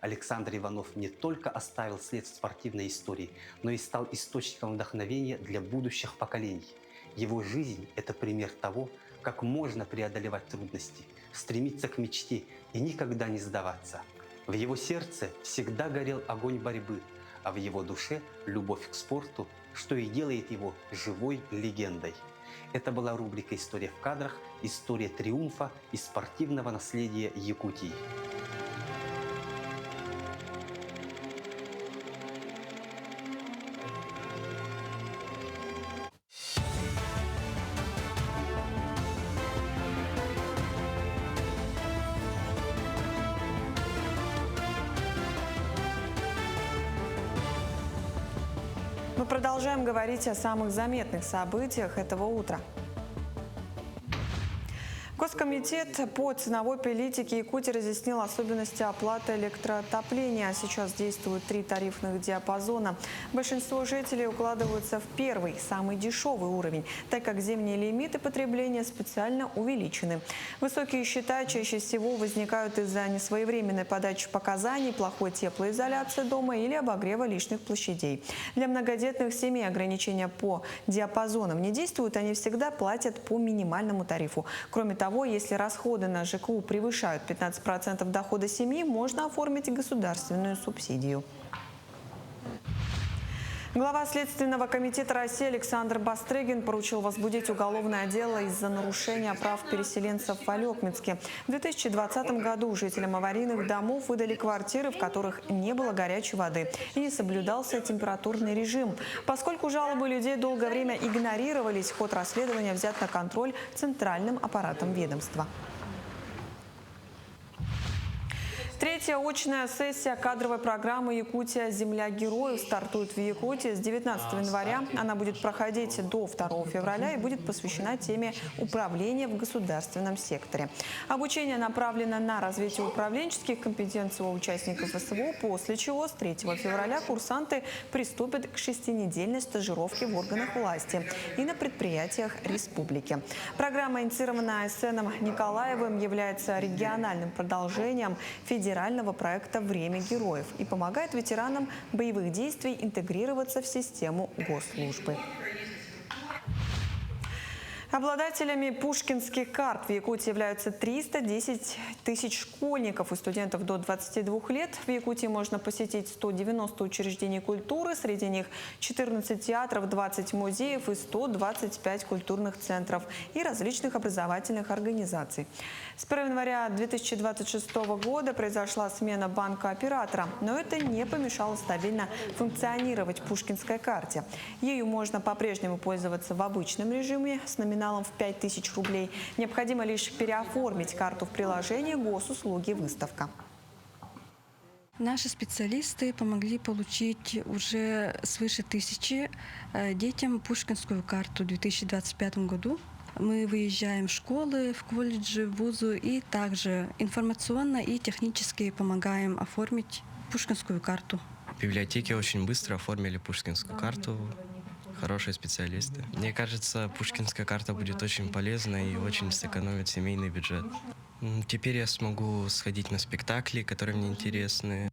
Александр Иванов не только оставил след в спортивной истории, но и стал источником вдохновения для будущих поколений. Его жизнь – это пример того, как можно преодолевать трудности, стремиться к мечте и никогда не сдаваться. В его сердце всегда горел огонь борьбы, а в его душе – любовь к спорту, что и делает его живой легендой. Это была рубрика «История в кадрах», история триумфа и спортивного наследия Якутии. Мы продолжаем говорить о самых заметных событиях этого утра. Госкомитет по ценовой политике Якутии разъяснил особенности оплаты электроотопления. Сейчас действуют 3 тарифных диапазона. Большинство жителей укладываются в первый, самый дешевый уровень, так как зимние лимиты потребления специально увеличены. Высокие счета чаще всего возникают из-за несвоевременной подачи показаний, плохой теплоизоляции дома или обогрева лишних площадей. Для многодетных семей ограничения по диапазонам не действуют, они всегда платят по минимальному тарифу. Кроме того, если расходы на ЖКУ превышают 15% дохода семьи, можно оформить государственную субсидию. Глава Следственного комитета России Александр Бастрыгин поручил возбудить уголовное дело из-за нарушения прав переселенцев в Алекминске. В 2020 году жителям аварийных домов выдали квартиры, в которых не было горячей воды и не соблюдался температурный режим. Поскольку жалобы людей долгое время игнорировались, ход расследования взят на контроль центральным аппаратом ведомства. Третья очная сессия кадровой программы «Якутия. Земля героев» стартует в Якутии с 19 января. Она будет проходить до 2 февраля и будет посвящена теме управления в государственном секторе. Обучение направлено на развитие управленческих компетенций у участников СВО, после чего с 3 февраля курсанты приступят к 6-недельной стажировке в органах власти и на предприятиях республики. Программа, инициированная Айсеном Николаевым, является региональным продолжением федерального проекта «Время героев» и помогает ветеранам боевых действий интегрироваться в систему госслужбы. Обладателями пушкинских карт в Якутии являются 310 тысяч школьников и студентов до 22 лет. В Якутии можно посетить 190 учреждений культуры, среди них 14 театров, 20 музеев и 125 культурных центров и различных образовательных организаций. С 1 января 2026 года произошла смена банка-оператора, но это не помешало стабильно функционировать пушкинской карте. Ею можно по-прежнему пользоваться в обычном режиме с номиналом в 5000 рублей. Необходимо лишь переоформить карту в приложении госуслуги «Выставка». Наши специалисты помогли получить уже свыше 1000 детям пушкинскую карту в 2025 году. Мы выезжаем в школы, в колледжи, в вузы и также информационно и технически помогаем оформить пушкинскую карту. В библиотеке очень быстро оформили пушкинскую карту. Хорошие специалисты. Мне кажется, пушкинская карта будет очень полезна и очень сэкономит семейный бюджет. Теперь я смогу сходить на спектакли, которые мне интересны.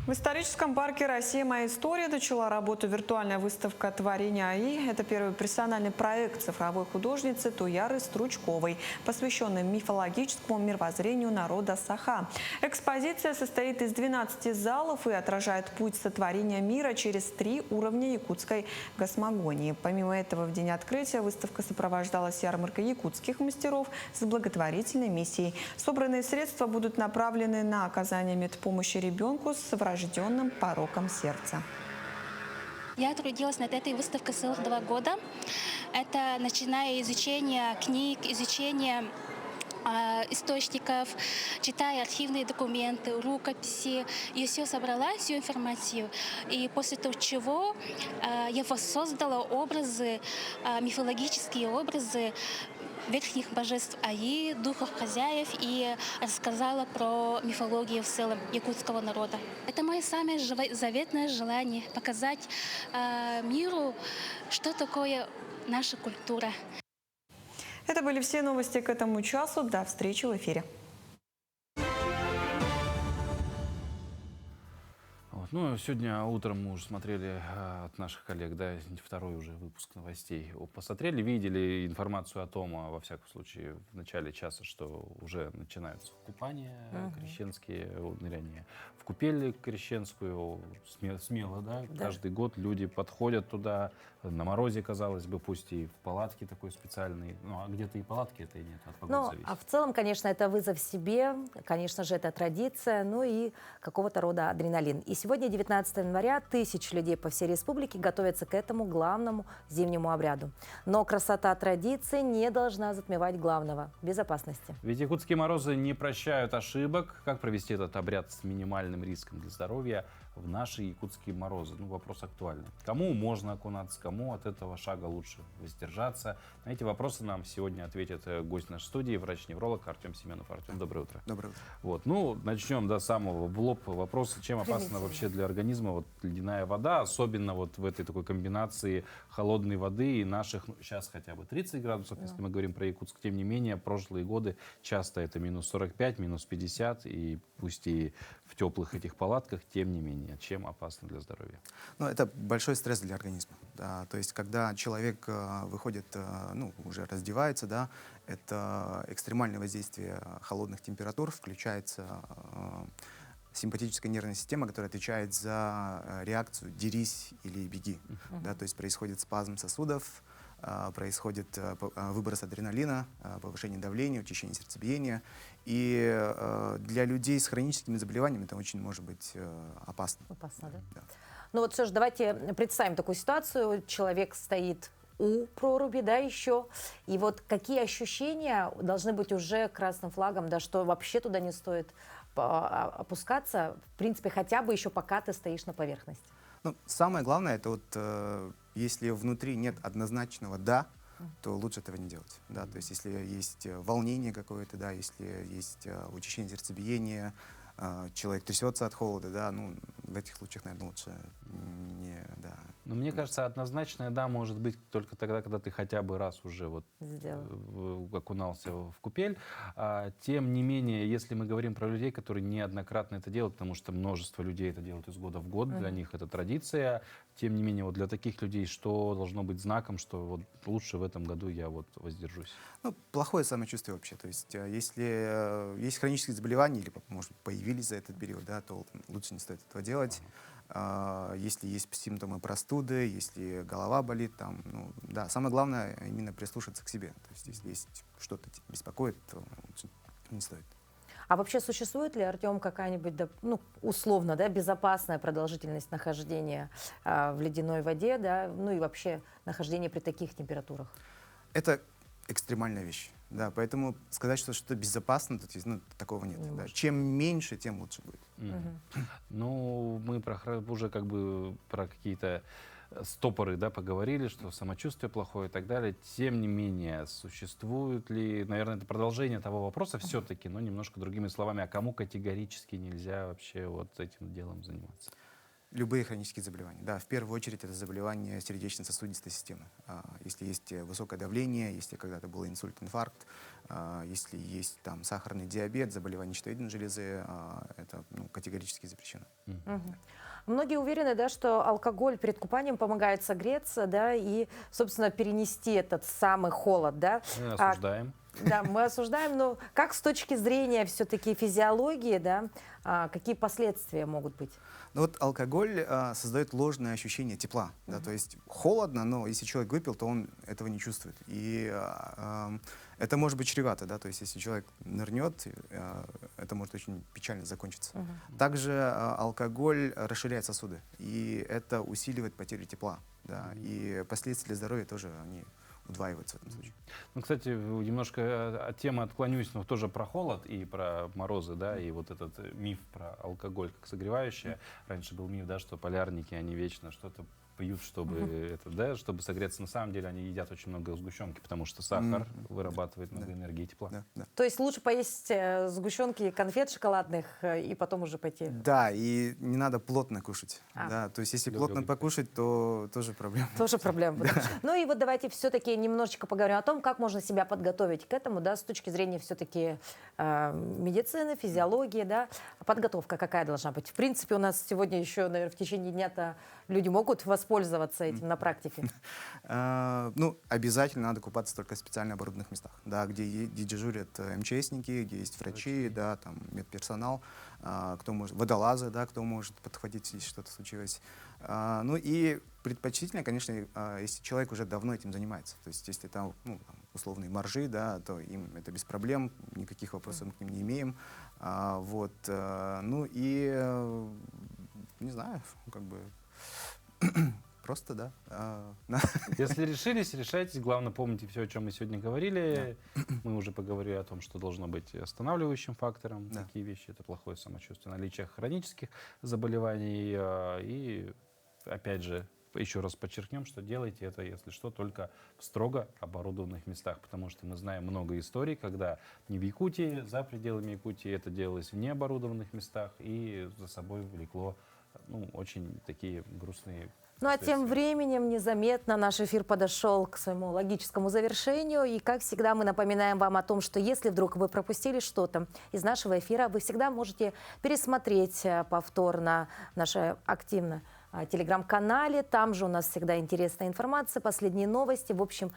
В историческом парке «Россия. Моя история» начала работу виртуальная выставка «Творение АИ». Это первый персональный проект цифровой художницы Туяры Стручковой, посвященный мифологическому мировоззрению народа Саха. Экспозиция состоит из 12 залов и отражает путь сотворения мира через 3 уровня якутской космогонии. Помимо этого, в день открытия выставка сопровождалась ярмаркой якутских мастеров с благотворительной миссией. Собранные средства будут направлены на оказание медпомощи ребенку с врожденным пороком сердца. Я трудилась над этой выставкой целых 2 года. Это начиная изучение книг, изучение источников, читая архивные документы, рукописи, и все собрала, всю информацию. И после того, чего я воссоздала образы, мифологические образы верхних божеств Аи, духов хозяев, и рассказала про мифологию в целом якутского народа. Это мое самое заветное желание — показать миру, что такое наша культура. Это были все новости к этому часу. До встречи в эфире. Вот. Ну, сегодня утром мы уже смотрели от наших коллег, да, второй уже выпуск новостей. Посмотрели, видели информацию о том, во всяком случае, в начале часа, что уже начинаются купания крещенские, ныряние в купель крещенскую, смело, да? Да. Каждый год люди подходят туда, на морозе, казалось бы, пусть и в палатке такой специальной, ну, а где-то и палатки это и нет, от погоды Ну, зависит. а в целом, конечно, это вызов себе, конечно же, это традиция, ну и какого-то рода адреналин. И сегодня, 19 января, тысячи людей по всей республике готовятся к этому главному зимнему обряду. Но красота традиции не должна затмевать главного – безопасности. Ведь якутские морозы не прощают ошибок. Как провести этот обряд с минимальным риском для здоровья в наши якутские морозы? Ну, вопрос актуальный. Кому можно окунаться, кому от этого шага лучше воздержаться? На эти вопросы нам сегодня ответит гость нашей студии, врач-невролог Артем Семенов. Артем, доброе утро. Доброе утро. Вот. Ну, начнем до самого в лоб вопроса, чем опасна вообще для организма вот ледяная вода, особенно вот в этой такой комбинации холодной воды и наших, ну, сейчас хотя бы 30 градусов, если мы говорим про Якутск. Тем не менее, прошлые годы часто это минус 45, минус 50, и пусть и в теплых этих палатках, тем не менее, чем опасно для здоровья? Ну, это большой стресс для организма. Да. То есть, когда человек выходит, ну, уже раздевается, да, это экстремальное воздействие холодных температур, включается симпатическая нервная система, которая отвечает за реакцию «дерись» или «беги». Да, то есть происходит спазм сосудов, происходит выброс адреналина, повышение давления, учащение сердцебиения. И для людей с хроническими заболеваниями это очень может быть опасно. Опасно, да? Ну вот все же давайте представим такую ситуацию. Человек стоит у проруби, да, еще. И вот какие ощущения должны быть уже красным флагом, да, что вообще туда не стоит опускаться, в принципе, хотя бы еще пока ты стоишь на поверхности? Ну, самое главное, это вот если внутри нет однозначного «да», то лучше этого не делать. Да? То есть если есть волнение какое-то, да, если есть учащение сердцебиения, человек трясется от холода, да, ну, в этих случаях, наверное, лучше не, да. Но мне кажется, однозначное «да» может быть только тогда, когда ты хотя бы раз уже вот окунался в купель. Тем не менее, если мы говорим про людей, которые неоднократно это делают, потому что множество людей это делают из года в год, для них это традиция, тем не менее, вот для таких людей что должно быть знаком, что вот лучше в этом году я вот воздержусь? Ну, плохое самочувствие вообще. То есть если есть хронические заболевания или, может быть, появились за этот период, да, то лучше не стоит этого делать. Если есть симптомы простуды, если голова болит, там, ну, да, самое главное именно прислушаться к себе. То есть если есть что-то тебя беспокоит, то лучше не стоит. А вообще существует ли, Артем, какая-нибудь, да, ну, условно, да, безопасная продолжительность нахождения в ледяной воде, да, ну и вообще нахождение при таких температурах? Это экстремальная вещь, да, поэтому сказать, что что-то безопасно, тут есть, ну, такого нет. Да. Чем меньше, тем лучше будет. Ну, мы уже как бы про какие-то стопоры, да, поговорили, что самочувствие плохое и так далее. Тем не менее, существует ли, наверное, это продолжение того вопроса все-таки, но немножко другими словами, а кому категорически нельзя вообще вот этим делом заниматься? Любые хронические заболевания. Да, в первую очередь это заболевания сердечно-сосудистой системы. Если есть высокое давление, если когда-то был инсульт, инфаркт, если есть там сахарный диабет, заболевание щитовидной железы, это, ну, категорически запрещено. Многие уверены, да, что алкоголь перед купанием помогает согреться, да, и, собственно, перенести этот самый холод, да. Мы осуждаем. Да, мы осуждаем, но как с точки зрения все-таки физиологии, да, какие последствия могут быть? Ну вот алкоголь создает ложное ощущение тепла. Да, то есть холодно, но если человек выпил, то он этого не чувствует. И это может быть чревато. Да, то есть если человек нырнет, это может очень печально закончиться. Также алкоголь расширяет сосуды, и это усиливает потерю тепла. Да, и последствия для здоровья тоже они удваиваются в этом случае. Ну, кстати, немножко от темы отклонюсь, но тоже про холод и про морозы, да, и вот этот миф про алкоголь как согревающее. Раньше был миф, да, что полярники, они вечно что-то пьют, чтобы это, да, чтобы согреться. На самом деле они едят очень много сгущенки, потому что сахар вырабатывает много энергии и тепла. То есть лучше поесть сгущенки, конфет шоколадных и потом уже пойти? Да, и не надо плотно кушать. Да, то есть если плотно Легенько. покушать, то тоже проблема. Тоже проблема. Ну и вот давайте все-таки немножечко поговорим о том, как можно себя подготовить к этому, да, с точки зрения все-таки медицины, физиологии, да. Подготовка какая должна быть? В принципе, у нас сегодня еще, наверное, в течение дня-то люди могут воспользоваться этим на практике. Ну, обязательно надо купаться только в специально оборудованных местах, да, где дежурят МЧСники, где есть врачи, да, там медперсонал, кто может, водолазы, да, кто может подхватить, если что-то случилось. Ну и предпочтительно, конечно, если человек уже давно этим занимается. То есть если там, ну, условные моржи, да, то им это без проблем, никаких вопросов мы к ним не имеем. Вот, ну и, не знаю, как бы... Просто, да. Если решились, решайтесь. Главное, помните все, о чем мы сегодня говорили. Мы уже поговорили о том, что должно быть останавливающим фактором. Такие вещи — это плохое самочувствие, наличие хронических заболеваний. И, опять же, еще раз подчеркнем, что делайте это, если что, только в строго оборудованных местах. Потому что мы знаем много историй, когда не в Якутии, за пределами Якутии это делалось в необорудованных местах и за собой влекло, ну, очень такие грустные. Ну а тем временем незаметно наш эфир подошел к своему логическому завершению. И, как всегда, мы напоминаем вам о том, что если вдруг вы пропустили что-то из нашего эфира, вы всегда можете пересмотреть повторно наше активно телеграм-канале. Там же у нас всегда интересная информация, последние новости. В общем,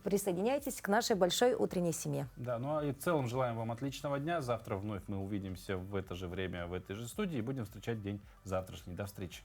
присоединяйтесь к нашей большой утренней семье. Да, ну и в целом желаем вам отличного дня. Завтра вновь мы увидимся в это же время, в этой же студии и будем встречать день завтрашний. До встречи.